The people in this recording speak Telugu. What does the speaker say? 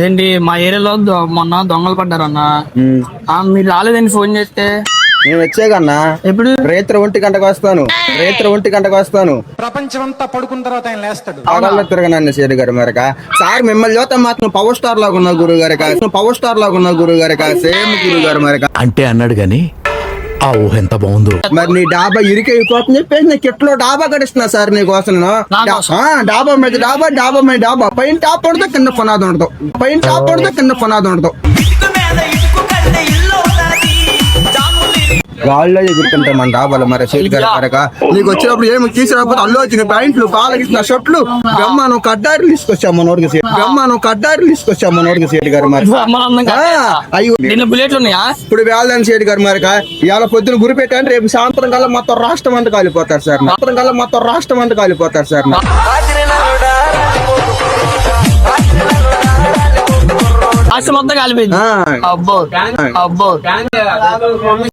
ఏంటి మా ఏరియాలో మొన్న దొంగలు పడ్డారన్న. మీరు రాలేదని ఫోన్ చేస్తే నేను వచ్చేగన్నా. ఎప్పుడు? రేత్రి 1 గంటకు వస్తాను. ప్రపంచం అంతా పడుకున్న తర్వాత ఆయన లేస్తాడు. తిరగనండి సేటు గారు మరక. సార్ మిమ్మల్ని చూస్తే మాత్రం పవర్ స్టార్ లాగా ఉన్న గురువు గారి సేమ్ గురువు గారు మరక అంటే అన్నాడు గాని ఆ ఊహ ఎంత బాగుందో. మరి నీ డాబా ఇరికైపోతుంది చెప్పేసి నేను కిట్లో డాబా కడిస్తున్నా సార్ నీకోసం. డాబా మీద డాబా పైన టాప్ ఉండదు, కింద పునాది ఉండదు. గాల్లో ఎగురుతుంటాయి మన డాబాలు. మరి సేటు గారు మరక నీకు వచ్చినప్పుడు ఏమి తీసుకురాకపోతే అల్లు వచ్చిన ప్యాంట్లు, కాలకిసిన షర్ట్లు, బ్రహ్మాను కడ్డారులు తీసుకొచ్చాము మనోడికి సేటు గారు మరి. అయ్యో బుల్లెట్లు ఉన్నాయా? ఇప్పుడు వేళని సేటు గారు మరక ఇవాళ పొద్దున గురి పెట్టండి, రేపు సాయంత్రం కల్లా మొత్తం రాష్ట్రం అంతా కాలిపోతారు సార్. రాష్ట్రం అంతా కాలిపోయింది. అబ్బో